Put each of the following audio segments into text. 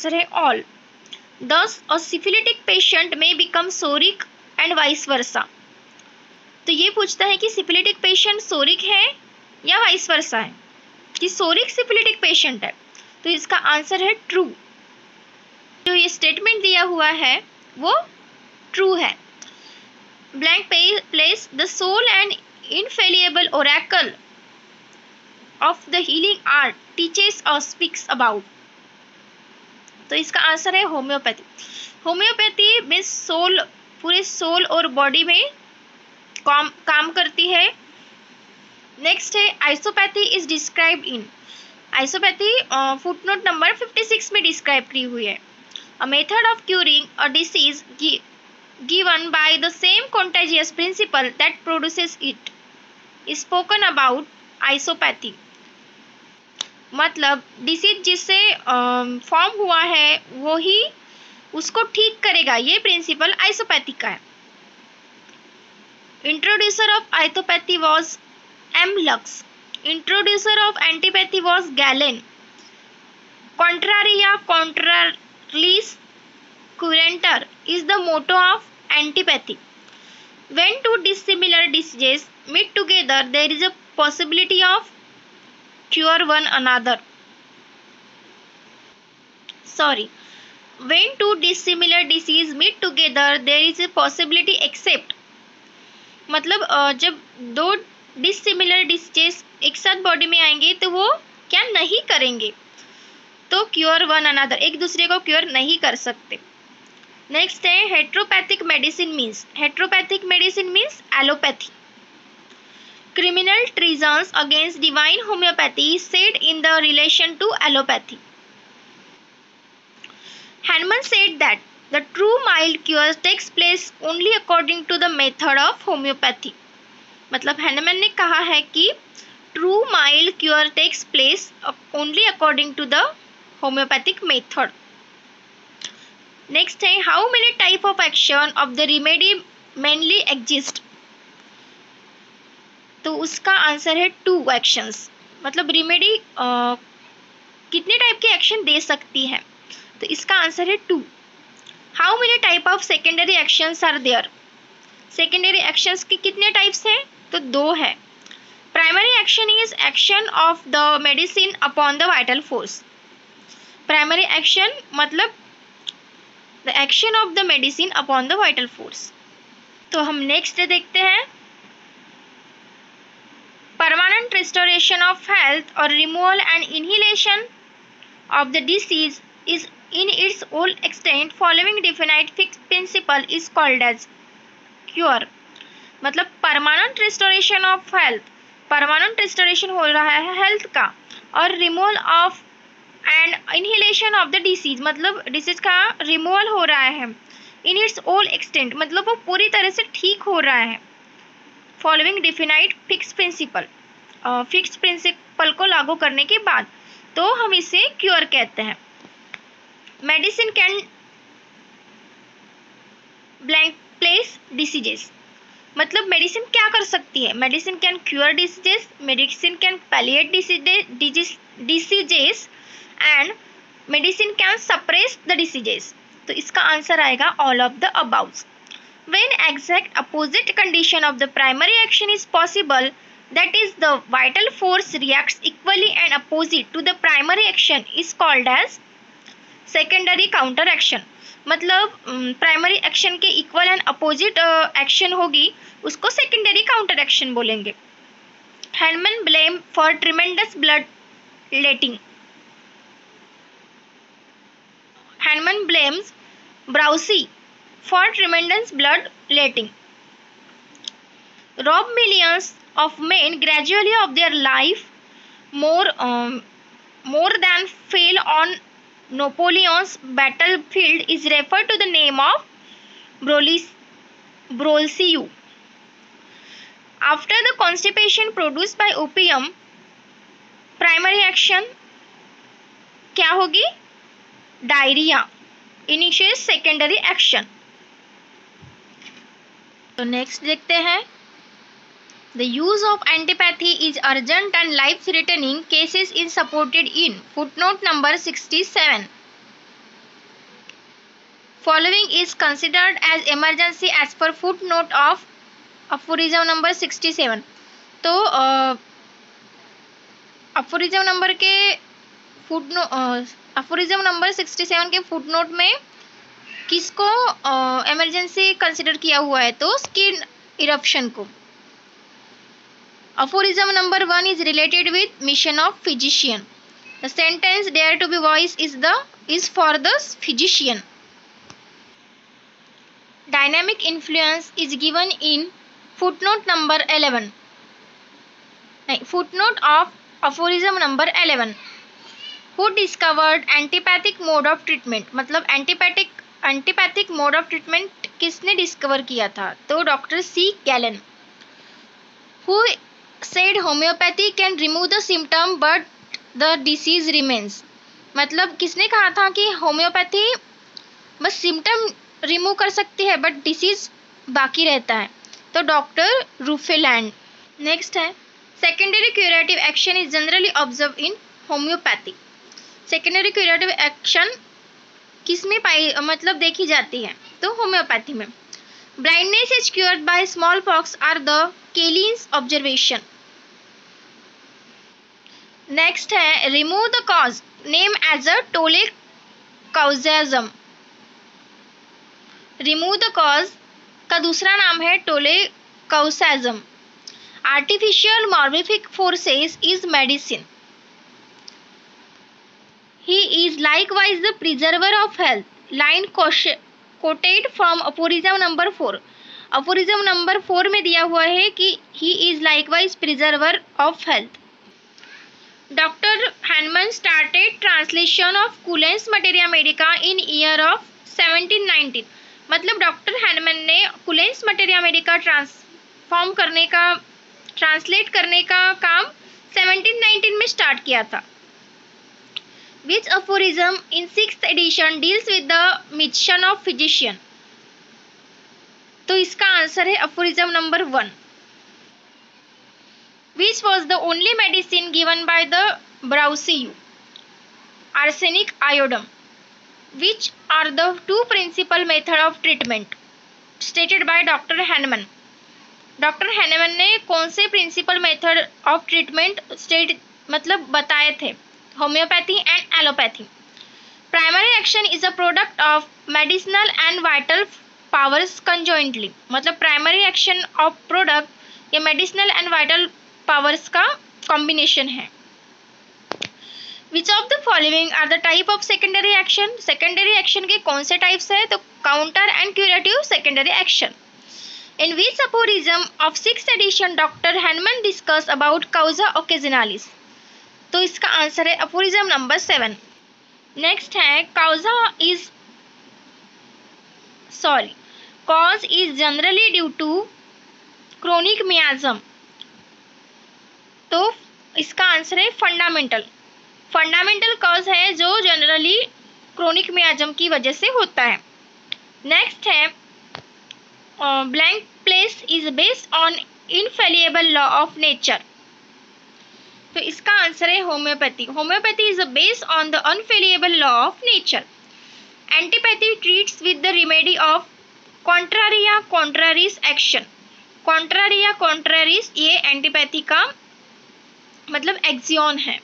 Answer है all. दस अ syphilitic patient में बिकम सोरिक एंड वाइस वर्सा। तो ये पूछता है कि सिफिलिटिक पेशेंट सोरिक है या वाइस वर्सा है, कि सोरिक सिफिलिटिक पेशेंट है। तो इसका आंसर है ट्रू। जो ये स्टेटमेंट दिया हुआ है वो ट्रू है। Blank place the soul and infallible oracle of the healing art teaches और स्पीक्स अबाउट। तो इसका आंसर है होम्योपैथी। होम्योपैथी में सोल, पूरे सोल और बॉडी में काम करती है। नेक्स्ट है isopathy is described in. Isopathy footnote number 56 में डिस्क्राइब की हुई है। A method of curing a disease given by the same contagious principle that produces it is spoken about isopathy. मतलब डिसीज जिससे फॉर्म हुआ है वो ही उसको ठीक करेगा, ये प्रिंसिपल आइसोपैथी का है। Introducer of isopathy was M Lux. Introducer of antipathy was Galen. Contraria contrariis curentur is the motto of antipathy. When two dissimilar diseases meet together, there is a possibility of cure one another. Sorry. When two dissimilar diseases meet together, there is a possibility except, मतलब जब दो dissimilar diseases एक साथ body में आएंगे तो वो क्या नहीं करेंगे, तो क्योर वन अनदर, एक दूसरे को क्योर नहीं कर सकते। नेक्स्ट है heteropathic medicine means. Heteropathic medicine means allopathy. Criminal treasons against divine homeopathy is said in the relation to allopathy. Hahnemann said that the true mild cure takes place only according to the method of homeopathy. मतलब Hahnemann ने कहा है कि true mild cure takes place only according to the homeopathic method. Next है how many type of action of the remedy mainly exist. तो उसका answer है 2 actions. मतलब रिमेडी कितने टाइप के एक्शन दे सकती है, तो इसका आंसर है 2। How many type of secondary actions are there. Secondary actions के कितने टाइप्स हैं, तो 2 है। Primary action is action of the medicine upon the vital force. Primary action मतलब the action of the medicine upon the vital force. तो हम next देखते हैं permanent restoration of health or removal and annihilation of the disease is in its whole extent following definite fixed principle is called as cure। मतलब permanent restoration of health, permanent restoration हो रहा है health का, और removal of and inhalation of the disease, मतलब disease का removal हो रहा है इन इट्स होल एक्सटेंट, मतलब वो पूरी तरह से ठीक हो रहा है। Following definite fix principle, fix principle को लागू करने के बाद, तो हम इसे क्योर कहते हैं। Medicine can blank place diseases, मतलब मेडिसिन क्या कर सकती है, medicine can cure diseases, medicine can palliate diseases and medicine can suppress the diseases. तो इसका आंसर आएगा all of the about. When exact opposite condition of the primary action is possible, that is the vital force reacts equally and opposite to the primary action is called as secondary counter action। मतलब primary action के equal and opposite action होगी उसको secondary counter action बोलेंगे। Hahnemann blame for tremendous blood letting. Hahnemann blames Broussais for tremendous blood letting. Rob millions of men gradually of their life more than fail on Napoleon's battlefield is referred to the name of Brolsiu. After the constipation produced by opium, primary action क्या होगी, diarrhoea, initiate secondary action. तो next देखते हैं the use of antipathy is urgent and life threatening cases is supported in footnote number 67। Following is considered as emergency as per foot note of aphorism number 67। तो aphorism number के aphorism number 67 के foot note में किसको emergency consider किया हुआ है? तो skin eruption को। Aphorism number 1 is related with mission of physician. The sentence dare to be voice is for the physician. Dynamic influence is given in footnote number 11. Footnote of aphorism number 11. Who discovered antipathic mode of treatment? मतलब antipathic mode of treatment किसने discover किया था? तो doctor C Galen. Who said homeopathy can remove the symptom but the disease remains? मतलब किसने कहा था कि होम्योपैथी बस सिम्टम रिमूव कर सकती है बट डिसीज बाकी रहता है? तो डॉक्टर रूफेलैंड। नेक्स्ट है secondary curative action is generally observe in homoeopathy. Secondary curative action किसमें पाई मतलब देखी जाती है? तो होम्योपैथी में। Blindness is cured by smallpox are the Klein's observation. Next है remove the cause name as a tolle causam. Remove the cause का दूसरा नाम है tolle causam. Artificial morbific forces is medicine. He is likewise the preserver of health. Line quoted from aphorism number 4। Aphorism number 4 में दिया हुआ है कि he is likewise preserver of health. Doctor Hahnemann started translation of Cullen's materia medica in year of 1719। मतलब doctor Hahnemann ने कुलेंस materia Medica translate करने का काम 1719 में स्टार्ट किया था। Which aphorism in 6th edition deals with the mission of physician? तो इसका आंसर है aphorism number 1। Which was the only medicine given by the Brauseu? Arsenic iodine. Which are the two principal method of treatment stated by Dr. Hahnemann? Doctor Hahnemann ने कौन से principal method of treatment मतलब बताए थे? Homoeopathy and allopathy. Primary action is a product of medicinal and vital powers conjointly. मतलब primary action of product या medicinal and vital powers का combination है। Which of the following are the type of secondary action? Secondary action के कौन से types है? तो counter and curative secondary action. In which aphorism of 6th edition doctor Hahnemann discuss about causa occasionalis? तो इसका answer है aphorism number 7। Next है cause is generally due to chronic miasm. तो इसका आंसर है फंडामेंटल कॉज है जो generally chronic मियाज्म की वजह से होता है। नेक्स्ट है blank place is based on infallible law of nature. तो इसका आंसर है homoeopathy is based on the infallible law of nature. Antipathy treats with the remedy of contraria contrariis action. Contraria contrariis ये antipathy का मतलब एक्सियन है।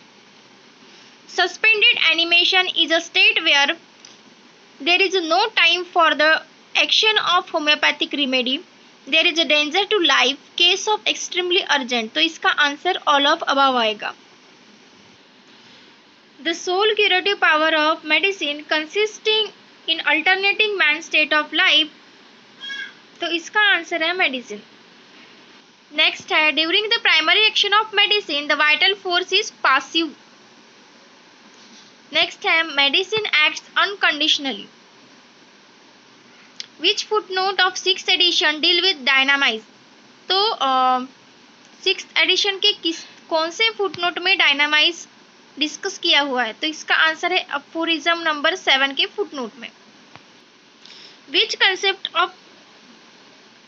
Suspended animation is a state where there is no time for the action of homoeopathic remedy. There is a danger to life case of extremely urgent. तो इसका answer all of above आएगा। The sole curative power of medicine consisting in alternating man state of life. तो इसका answer है medicine. Next है during the primary action of medicine the vital force is passive. Next है medicine acts unconditionally. Which footnote of 6th edition deal with dynamize? तो 6th addition के कौन से footnote में डायनामाइज डिस्कस किया हुआ है? तो इसका आंसर है अफोरिज्म नंबर 7 के फुटनोट में। Which concept of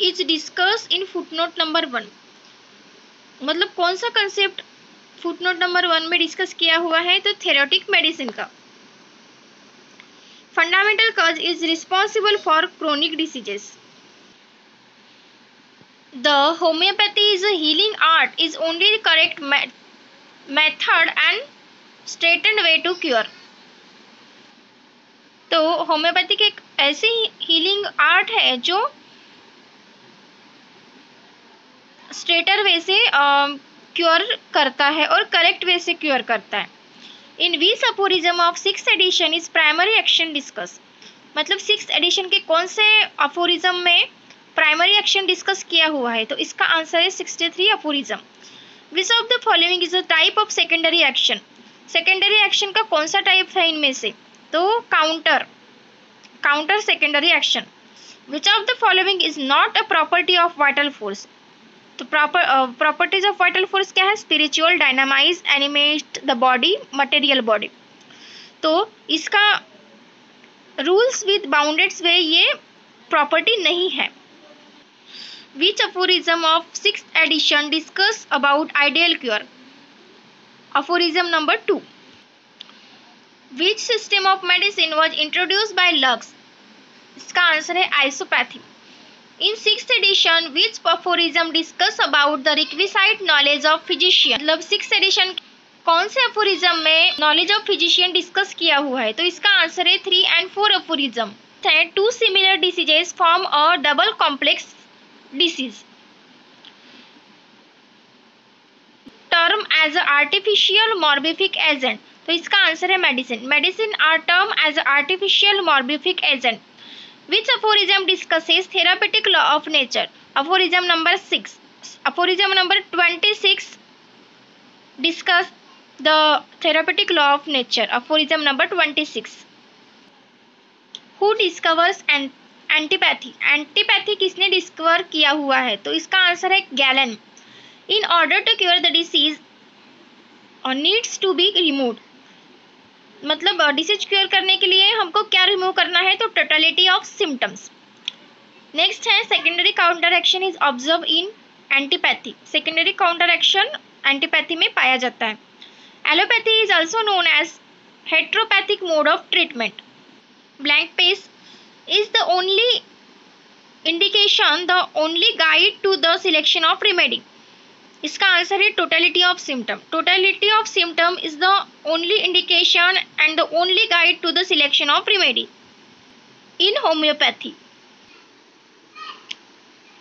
is discuss in footnote number 1? मतलब कौन सा कंसेप्ट फुटनोट नंबर 1 में डिस्कस किया हुआ है? तो थेरेटिक मेडिसिन का। fundamental cause is responsible for chronic diseases. The homeopathy is a healing art is only the correct method and straightened way to cure. तो होम्योपैथिक एक ऐसी हीलिंग आर्ट है जो स्ट्रेटर वे से क्योर करता है और करेक्ट वे से क्योर करता है. In which aphorism of 6th edition is primary action discuss. मतलब 6th एडिशन के कौन से अफोरिज्म में प्राइमरी एक्शन डिस्कस किया हुआ है? तो इसका आंसर है 63 aphorism. Which of the following is a type of secondary action. Secondary action का कौन सा टाइप है इनमें से? तो counter secondary action. Which of the following is not a property of vital force. तो प्रॉपर्टीज ऑफ वाइटल फोर्स क्या है? Spiritual, dynamize, animate the body, material body. तो इसका रूल्स विद बाउंडेड वे ये प्रॉपर्टी नहीं है. Which aphorism of 6th edition discuss about ideal cure. Aphorism number 2. Which system of medicine was introduce by Lux. इसका answer है isopathy. In 6th edition, which aphorism discuss about the requisite knowledge of physician. मतलब 6th edition कौन से aphorism में knowledge of physician discuss किया हुआ है? तो इसका आंसर है 3 and 4 aphorism. Two similar diseases form a double complex disease. Term as a artificial morbific agent. तो इसका आंसर है medicine. Medicine are term as a artificial morbific agent. Which aphorism discusses therapeutic law of nature? Aphorism number 6. Aphorism number 26 discuss the therapeutic law of nature. Aphorism number 26. Who discovers antipathy? Antipathy किसने discover किया हुआ है? तो इसका answer है gallon. In order to cure the disease needs to be removed. मतलब disease cure करने के लिए हमको क्या रिमूव करना है? तो टोटलिटी ऑफ सिम्टम्स. नेक्स्ट है secondary counter action is observe in antipathy. Secondary counter action antipathy में पाया जाता है. Allopathy is also known as heteropathic mode of treatment. Blank page is the only indication, the only guide to the selection of remedy. इसका answer है totality of symptom. Totality of symptom is the only indication and the only guide to the selection of remedy in homeopathy.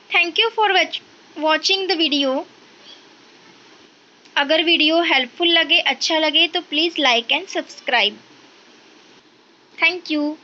Thank you for watching the video. अगर video helpful लगे, अच्छा लगे तो please like and subscribe. Thank you.